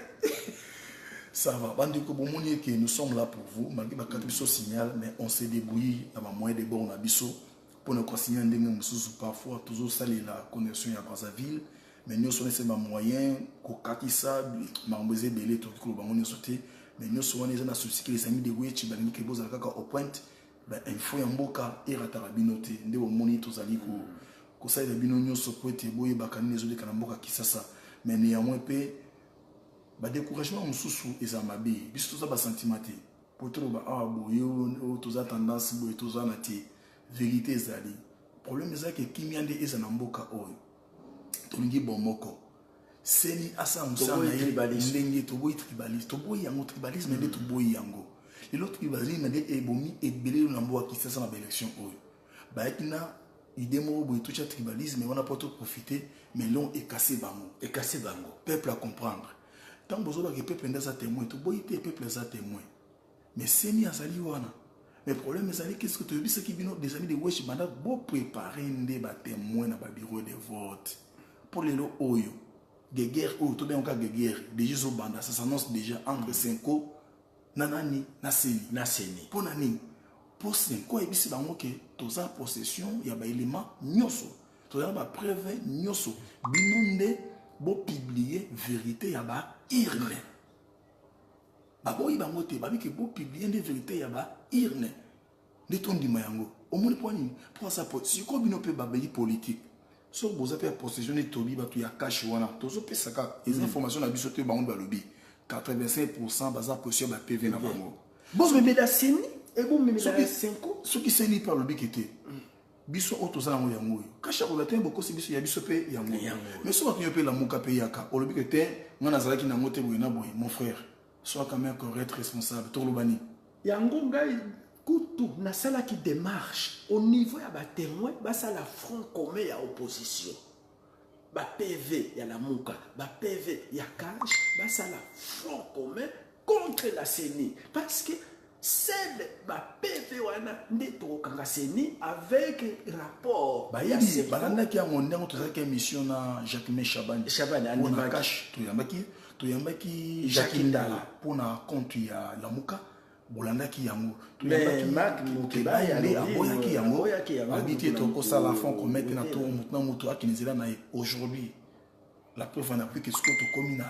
A: Ça va bandi ko bomoni que nous sommes là pour vous malgré ba katiso signal mais on s'est débrouillé à ma moyen de bon na biso pour nous consigner ndenge mususu parfois toujours ça la connexion à Brazzaville mais nous sommes ces moyens ko katisa mamboze belé to ko bango ni sauter mais nous sommes na souci que les amis de Wechi bani ke boza kaka au point ben info ya mboka erata rabinote nde bomoni to zali ko ça de bino nyoso ko ete boye bakani nezole kana mboka kisasa mais néanmoins pe ba découragement mususu ezamabe biso to za ba sentimenti pour trop ba boyo to za tendance boyo to za na ti vérité ezali problème eza ke kimiande eza na mboka oyo tolingi bomoko CENI asa musana ndenge toboyi tribalisme toboyi yango tribalisme nde toboyi yango lelo tribalisme nde ebomi ebele na mboka kisasa na élection oyo bayaki na idée moko boye toucha tribalisme wana poto profiter mais long ekase bango peuple à comprendre tant bozoba ke peuple ndeza témoin toboyi te peuple za témoin mais CENI azali wana. Mais le problème c'est qu'est-ce que tu as vu ce qui vient des amis de Wesh Banda pour préparer des témoins dans le bureau de vote pour les lots oyo des guerres ou tout bien en cas de guerre déjà au Banda ça s'annonce déjà entre 5 nanani na CENI pour nani pour 5 et puis c'est bango que tous en possession il y a ba élément nyoso tous en ba preuve nyoso bimonde bo publier vérité ya ba irne baboyi bango te babi ke bo publier des vérités ya ba irne de ton dimayango au moins pour ça si ko bino pe babayi politique so boza pe possession de tobi ba tu ya cash wana tozo pe saka les informations na biso te bango ba lobi 85% baza possession ba PV na bango
B: bon mais la CENI et bon mais la 5
A: ce qui CENI par lobi kete biso auto za ngo yango kasha ko batembo beaucoup si biso ya biso pe yango mais so ba tu pe la muka pe yaka o lobi kete ngana zalaki na ngote boye na boye mon frère sois quand même correct responsable to lobani
B: yango ngai kutu na sala qui démarche au niveau ya ba témoin ba sala front commun ya opposition ba PV ya la muka ba PV ya cash ba sala front commun contre la CENI parce que c'est ba PV wana ndeto kanga CENI avec rapport
A: ba yebi balanda ki yango ndengo tozaki émission na Jacquemin Chabani
B: anima
A: cash to yambaki Jacquindala pour na compte ya la muka bolandaki yango to yambaki
B: Marc Mukeba ya
A: aboyaki yango habité to ko sala fond ko mettre na to mutna muto akinizela na aujourd'hui la preuve n'a plus que ce que to komina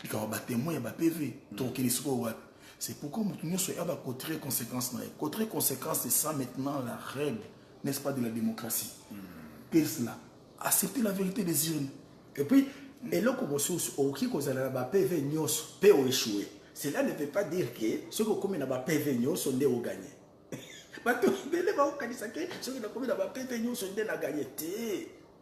A: ka ba témoin ya ba PV to kinisiko wat c'est pourquoi mutu nyoso ya ba contrer conséquences na contrer conséquences c'est ça maintenant la règle n'est-ce pas de la démocratie qu'est-ce là accepter la vérité des urnes
B: Et puis, et là, comme on qui cause la PV nyos, PO échoué. Cela ne veut pas dire que ceux qui ont commis la PV nyos sont des au gagné. Bato bele ba okanisa ke ceux qui ont commis la PV nyos sont des na gagné.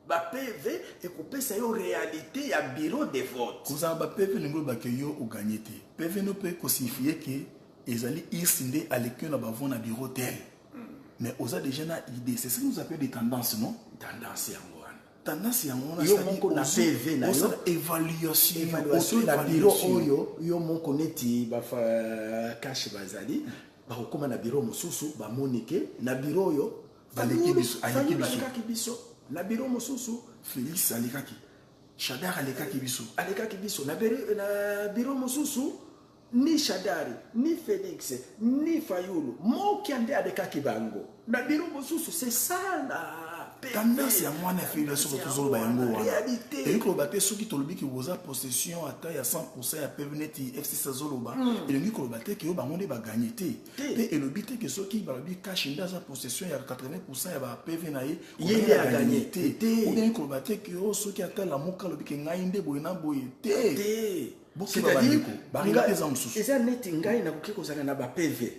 B: Ba PV et couper ça en réalité ya bureau de vote.
A: Cause ba PV ngolo ba ke yo au gagné te. PV no peut signifier que ezali irsinde à l'école na ba vona bureau tel. Mais aux a déjà une idée, c'est ce que nous appelons des tendances, non?
B: Tendance ya ngwana.
A: Tendance ya ngwana,
B: yo monko na PV na yo
A: évaluation
B: na bureau oyo yo monko neti ba fa cash bazali ba kokoma na bureau mosusu ba monike na bureau yo
A: baleki
B: biso na bureau mosusu
A: Félix alekaki Shadar alekaki
B: biso na bureau mosusu ni Shadari, ni Félix, ni Fayulu, moki ande alekaki bango. Na bureau mosusu, c'est ça la
A: tendance ya mwana félation toujours ba yango wana.
B: Réalité.
A: Et ko baté soki tolobi ki boza possession ata ya 100% ya PVNeti FC Sazoloba. Et ngi ko baté ki yo ba monde ba gagner té. Et le but que soki ba bi cash ndaza possession ya 80% ya ba PV na ye,
B: il a gagné té.
A: Ou bien ko baté ki yo soki ata la moka lobi ki ngai nde boye na boye té.
B: C'est-à-dire,
A: c'est
B: neti ngai na koki kozala na ba PV.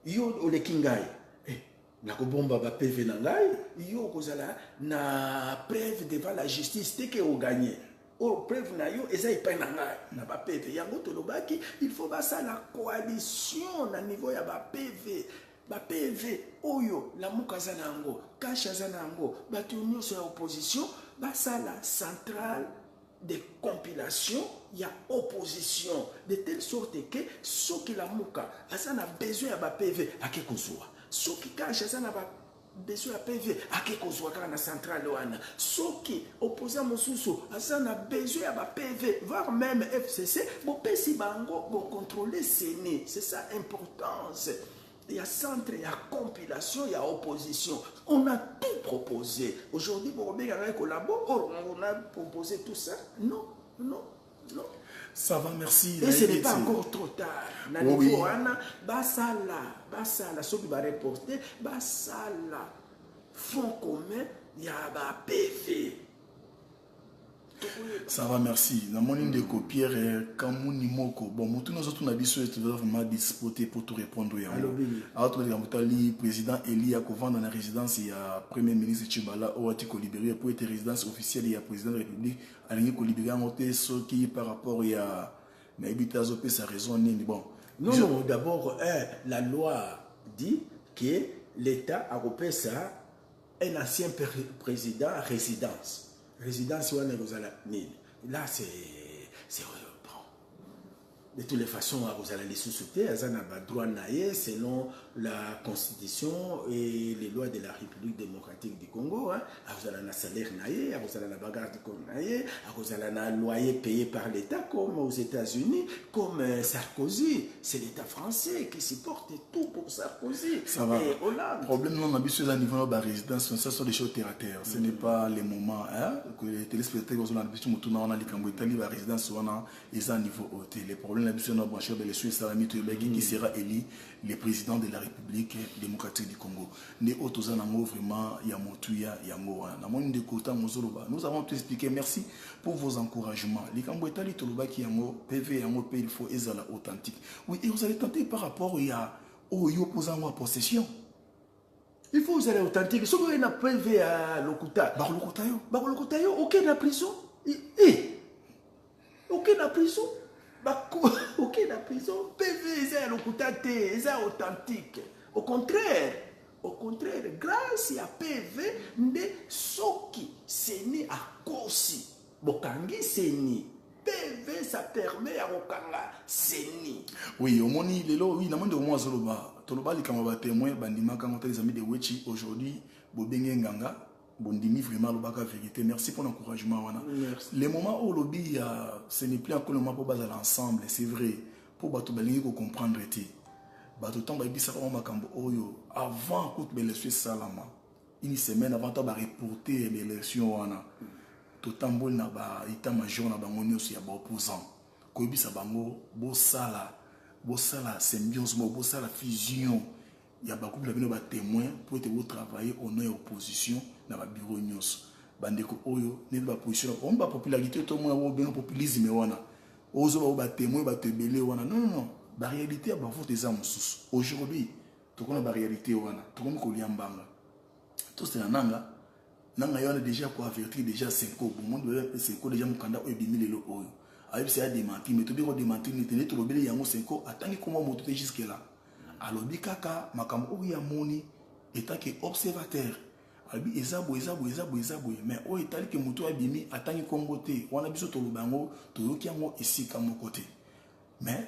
B: Yo oleki ngai. Na kobomba ba PV na ngai, yo kozala na preuve devant la justice te ke o gagné. O preuve na yo eza ipa na ngai na ba PV. Yango tolobaki, il faut basa la coalition na niveau ya ba PV. Ba PV oyo la mukaza nango, kasha za nango, ba tunyo sur opposition, basa la centrale de compilation, il y a opposition de telle sorte que ceux qui la mouka, ça n'a besoin de PV à quelque chose. Ceux qui cachent ça n'a pas besoin de PV à quelque chose dans la centrale wana. Ceux qui opposent à mon sous ça n'a besoin de PV, voire même FCC, bon pesi bango pour contrôler CENI. C'est ça l'importance. Il y a centre, il y a compilation, il y a opposition. On a tout proposé. Aujourd'hui, on a proposé tout ça. Non.
A: Ça va, merci.
B: Et ce n'est pas encore trop tard. Na niveau wana, basala, ceux qui va reporter, basala, fonds commun, il y a ba PV.
A: Ça va, merci. Dans mon ligne de copier, Kamouni Moko. Bon, nous tous nos habitués sont vraiment disposés pour tout répondre. Alors, tout le président Eli Akovan dans la résidence, il y a premier ministre Chibala, Ouatiko libéré pour être résidence officielle, il y a président de la République, Aligné libéré en moté, ce qui par rapport il y a. Mais Ibitazopé, sa raison n'est bon.
B: Non, d'abord, la loi dit que l'État a repéré ça, un ancien président résidence. Résidence là c'est bon. De toutes les façons vous allez les sous-souter droit selon la constitution et les lois de la République démocratique du Congo. Vous allez un salaire naïe, vous allez la bagarre du Congo naïe, vous allez un loyer payé par l'État comme aux États-Unis, comme Sarkozy. C'est l'État français qui supporte tout pour Sarkozy.
A: Ça va.
B: Et Hollande.
A: Problème non ambitieux à niveau de la résidence, ce sont des choses terre à terre. Ce n'est pas les moments que les téléspectateurs ont l'habitude de tourner dans la résidence ils à niveau haut. Les problèmes l'habitude de brancher les Suisses qui sera élu le président de la République démocratique du Congo. Nous avons vraiment nous avons tout expliqué. Merci pour vos encouragements. Les Cambouetali Toluba qui ont PV, il faut être authentique. Oui, et vous allez tenter par rapport au opposant à possession.
B: Il faut vous aller authentique. Si vous avez un PV à Lokuta, ok la prison. Ok la prison. Ok la prison. PV est à Lokuta, c'est authentique. Au contraire, grâce à PV, ne soki seni à Kosi. Bokangi seni. PV ça permet à Okanga seni.
A: Oui, au moni lelo, oui, namande au moins Zoloba. Toloba li kama ba témoin bandima quand les amis de Wechi aujourd'hui, Bobenge Nganga, Bondimi vraiment le baka vérité. Merci pour l'encouragement wana. Les moments où lobby ce n'est plus encore le moment pour baser l'ensemble, c'est vrai. Pour bato balingi ko comprendre té. Bato temps ba bisa ko makambo oyo avant que les Suisses salama. Une semaine avant ta ba reporter l'élection wana. Totambol na ba état-major na bango nyonso ya ba opposant. Ko bisa bango bo sala symbiose, la fusion. Il y a beaucoup de témoins pour être travailler au nom de l'opposition dans le bureau. bandeko oyo ne ba position on ba popularité to mo ba bien populisme wana ozo ba témoin ba tebele wana non ba réalité ba vote eza mususu aujourd'hui to kona ba réalité wana to komi ko liambanga to c'est nanga yona déjà ko avertir déjà 5 ans bon monde 5 ans déjà mukanda oyo bimilelo oyo ayebi c'est à démentir mais to bi ko démentir ni tene to lobele yango 5 ans atangi comment moto jusque là alors bi kaka makambo oyo ya moni état que observateur abi ezabo mais o etali ke moto abimi atangi kongo te wana biso to lubango to yoki yango esika moko te mais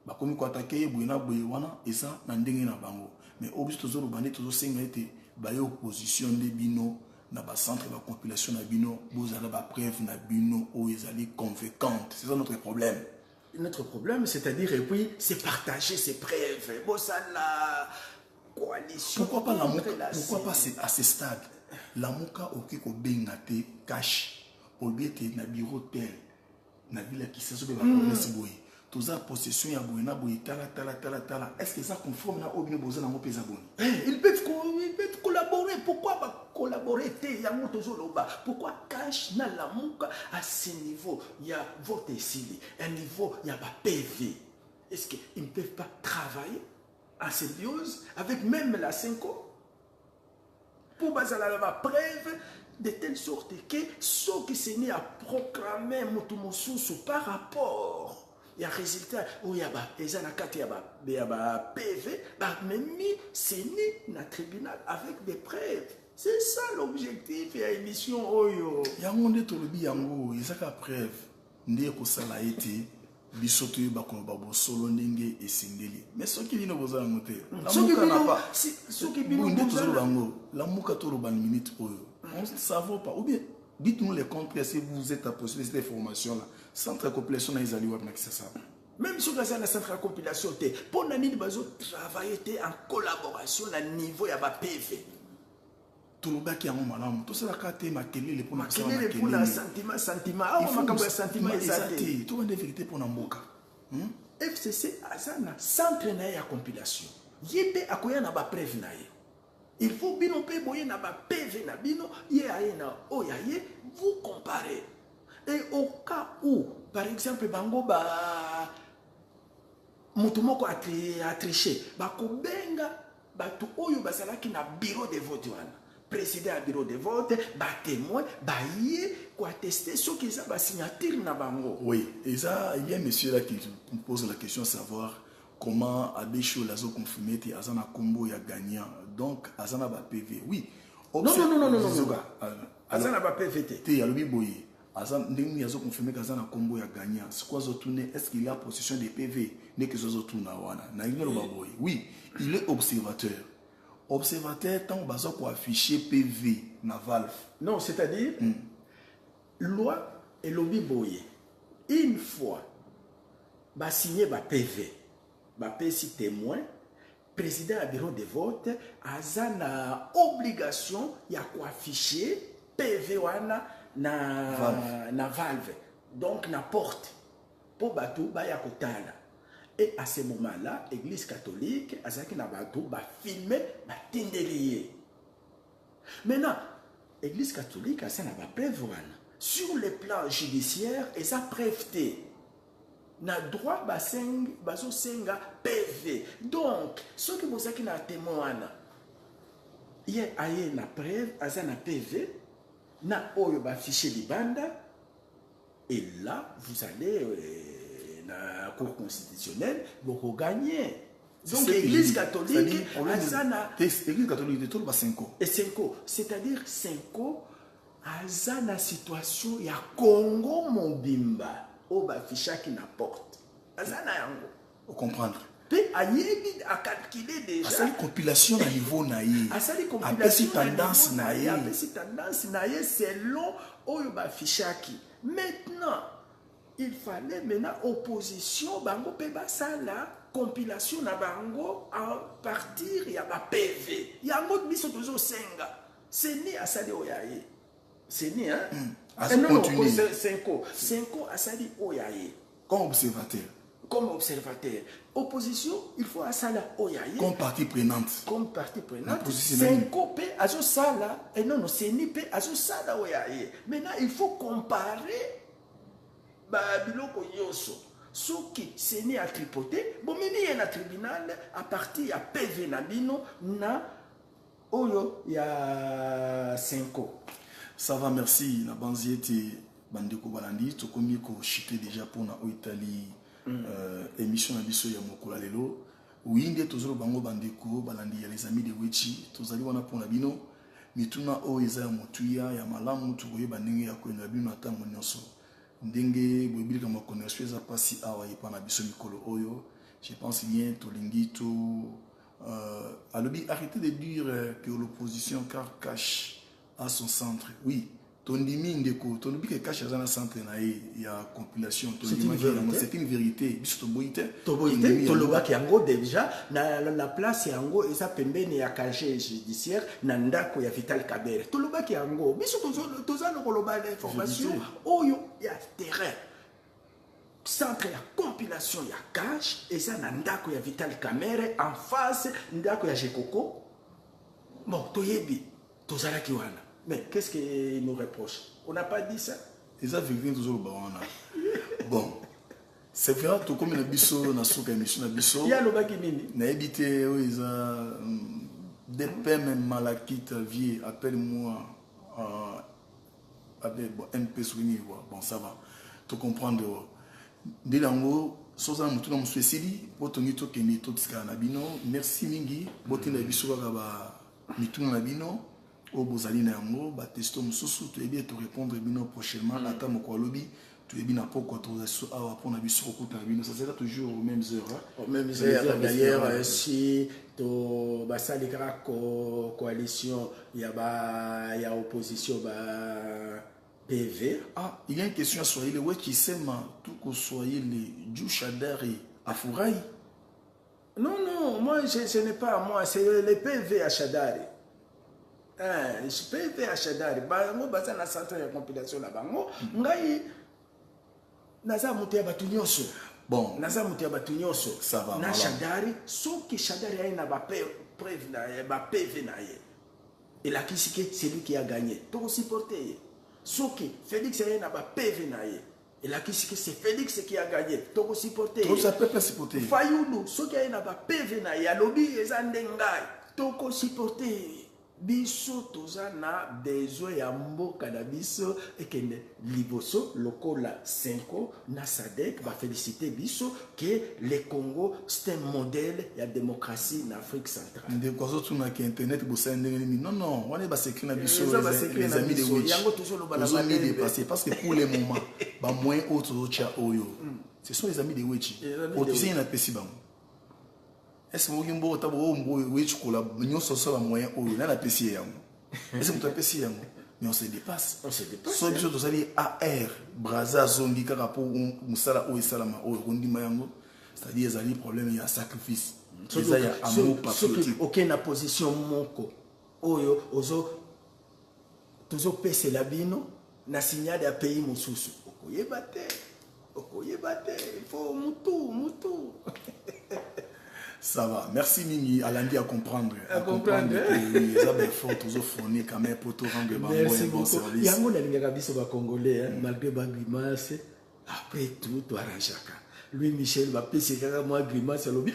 A: bakomi ko attaquer boyina boye wana eza na ndenge na bango mais obiso to zo lubande to zo senga ete ba yo opposition de bino na ba centre ba compilation na bino bozala ba preuve na bino o ezali convaincante. C'est ça notre problème.
B: Notre problème, c'est-à-dire, et puis, c'est partager ces preuves. Bon, ça, la coalition.
A: Pourquoi pas à ce stade? La mouka oké ko bengate cash. Au lieu de na bureau tel, na ville qui se soube ba province boye. Toza possession ya boye na boye tala. Est-ce que ça conforme na obine boza na mo pesa boni?
B: Ils peuvent collaborer. Pourquoi pas collaborer? Pourquoi cash na la mouka à ce niveau? Il y a vote ici, un niveau, il y a pas PV. Est-ce qu'ils ne peuvent pas travailler en symbiose avec même la 5 ans pour baser la preuve de telle sorte que ceux qui s'est mis à proclamer Motumosou par rapport il y a résultat où il y a PV, même c'est ni na tribunal avec des preuves. C'est ça l'objectif et l'émission Oyo.
A: Yango nde tolobi yango, ezaka preuve. Nde ko sala été bisoto bakolo babo solo ndenge esengeli. Mais soki bino bozala ngote.
B: Soki bino
A: bozala bango, la muka tolo ban minute Oyo. On ne savait pas ou bien dites-nous les comptes si vous êtes à possibilité de formation là. Centre de compilation na izali wap na kisasa.
B: Même si vous avez un centre de compilation, pour nous travailler en collaboration à niveau ya ba PV.
A: Tout le monde qui a un malade, tout ça la carte ma télé les pour
B: na sentiment ah makambo ya sentiment
A: exact. Tout une vérité pour namboka.
B: FCC azana centre na ya compilation. Yebe akoya na ba preuve na ye. Il faut bino pe boye na ba PV na bino ye aye na oyaye vous comparez. Et au cas où par exemple bango ba mutumoko a triché ba kobenga batu oyo bazalaki na bureau de vote wana président à bureau de vote ba témoin ba yé ko attester ce qui ça ba signature na bango.
A: Oui, et ça il y a un monsieur là qui me pose la question de savoir comment Abécho Lazo confirmé que Azana Combo a gagnant donc Azana ba PV. Oui.
B: Non. Azana ba PV
A: te ya lobi boye. Azana ndenge yazo confirmé que Azana Combo a gagnant. C'est quoi zo tourner? Est-ce qu'il a possession des PV? Ne que zo tourna wana. Na ngelo ba boye. Oui, il est observateur. Observateur tant bazo ko afficher PV na Valve.
B: Non, c'est-à-dire loi et lobby boye. Une fois ba signé ba PV. Ba PC témoin président à bureau de vote azana obligation ya ko afficher PV wana na valve donc na porte pour batou ba ya kotala. Et à ce moment-là, l'église catholique azaki na batou ba filmer ba tindelier. Maintenant, l'église catholique a na ba preuve wana sur le plan judiciaire et sa preuveté na droit bazo senga PV. Donc ceux qui bozaki na témoin wana ye aye na preuve azana PV na oyo ba fichier libanda et là vous allez na cour constitutionnelle vous gagnez. Donc l'église catholique azana
A: l'église catholique de tout ba 5 ans.
B: Et 5 ans, c'est-à-dire 5 ans azana situation ya Congo Mobimba au baficha qui n'apporte. Azana yango.
A: Vous comprendre.
B: Pe ayebi a calculer déjà.
A: Asali compilation à niveau naïe.
B: Asali compilation
A: tendance naïe.
B: Apesi tendance naïe selon oyo baficha qui. Maintenant, il fallait maintenant opposition bango pe basala compilation na bango à partir ya ba PV. Yango biso tozo senga. C'est ni asali oyaye. C'est ni hein.
A: Non,
B: 5 ans asali oyaye.
A: Comme observateur.
B: comme observateur. Opposition, il faut à ça là,
A: comme partie prenante.
B: Comme partie prenante. Syncope, azo sala, et non, c'est ni pe, azo sala, maintenant, il faut comparer, biloko yoso. Ce qui c'est ni à tripoter, bon, mais il y a un tribunal à partir à PV Nabino, na oyo, il y a 5 ans.
A: Ça va, merci. La banziette bandeko balandi, to komi ko chité déjà pour na Italie émission na biso ya mokola lelo. Oui, ndé tozolo bango bandeko balandi ya les amis de Wechi, tozali wana pour na bino. Mituna o eza ya motuya ya malamu to koyeba ndenge ya kwenda bino atango nyonso. Ndenge bobilika mo connexion eza pasi awa yepa na biso mikolo oyo. Je pense bien to lingi to alobi arrêtez de dire que l'opposition cache à son centre. Oui, tondimi ndeko, tondimi que cache à un centre il y a compilation. C'est une vérité. Biso boite.
B: Toboite, toloba ki yango déjà na place yango eza pembeni ya casier judiciaire na ndako ya Vital Kamerhe. Toloba ki yango biso toza no koloba l'information oyo ya terrain. Centre ya compilation ya cache eza na ndako ya Vital Kamerhe en face ndako ya Jekoko. Bon, toyebi tozala ki wana. Mais qu'est-ce qu'il nous reproche? On n'a pas dit ça.
A: Ils ont vécu toujours le baron. Bon, c'est vrai, tout comme le bisso, na souka émission na bisso.
B: Il y a le baki nini.
A: Na habité, ils ont des peines malakite vie. Appelle-moi avec MP souvenir. Bon, ça va. Tu comprendre. Dès l'ango, soza mutu na muswesili, botongi to keni to tska na bino. Merci mingi. Botina bisso ba mitu na bino. Au bozali na yango ba testo mususu to ebi to répondre bino prochainement ata moko lobi to ebi na poko autorisation awa pour na biso ko ta bino ça sera toujours aux mêmes heures
B: aux mêmes heures d'ailleurs si to ba salikara coalition ya opposition ba PV
A: il y a une question à Swahili ouais qui sema tout ko Swahili du Shadari afurahi
B: non moi ce n'est pas moi c'est le PV à Shadari. Je peux faire Shadari. Bango basa na centre de compilation na bango. Ngai naza mutia batunyoso.
A: Bon,
B: naza mutia batunyoso.
A: Ça va.
B: Na Shadari, soki Shadari ayi na ba preuve na ye, ba PV na ye. Et la kisike c'est lui qui a gagné. To supporter. Soki Félix ayi na ba PV na ye. Et la kisike c'est Félix qui a gagné. To supporter.
A: To ça peut pas supporter.
B: Fayulu soki ayi na ba PV na ye, alobi eza ndengai. To supporter. Biso toza na besoin ya mboka na biso ekende liboso lokola 5 na Sadek ba féliciter biso que le Congo c'est un modèle ya démocratie en Afrique centrale.
A: De quoi autres na que internet bossa ndengeni non on est ba sécurité na biso les amis de Witch.
B: Yango toujours
A: ba dépasser parce que pour le moment ba moins autres cha oyo. Ce sont les amis de Witch. Otisi na pesi bango. Est-ce que vous avez un bon tabou nous sommes moyen ou là la PC est-ce que vous avez PC mais on se dépasse soit bien sûr vous AR braza zongi kaka pour musala o salama o rondi mayango c'est-à-dire les problèmes il y a sacrifice il y a amour patriotique
B: aucune position moko oyo ozo toujours pese la bino na signal ya pays mususu okoyebate il faut mutu.
A: Ça va, merci Mingi, Alandi à comprendre.
B: À comprendre.
A: Les abeilles fortes, toujours fournis quand même pour tout rendre un bon service.
B: Il y a un monde qui est congolais, malgré ma grimace, après tout, tu arranges. Lui, Michel, va payer moi grimace, il va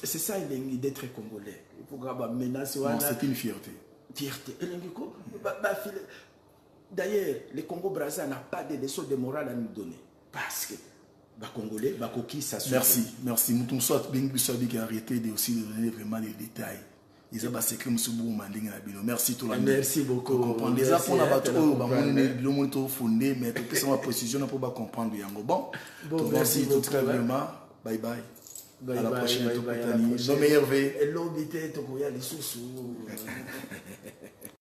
B: c'est ça l'idée très congolais. Il faut avoir menace.
A: C'est une fierté.
B: Fierté. D'ailleurs, le Congo-Brazza n'a pas de leçon de morale à nous donner. Parce que Congolais,
A: merci. Nous sommes bien qui a arrêté de aussi donner vraiment les détails. Ils ont secret monsieur Boumanding à Bino. Merci tout le monde.
B: Merci beaucoup.
A: Comprendre déjà pour la bateau, le monde fondé, mais tout ça ma précision pour pas comprendre yango. Bon, merci tout très vraiment. Bye bye. À la prochaine.
B: Bye bye.
A: Nos meilleurs vœux.
B: Et l'obité to koya lisusu.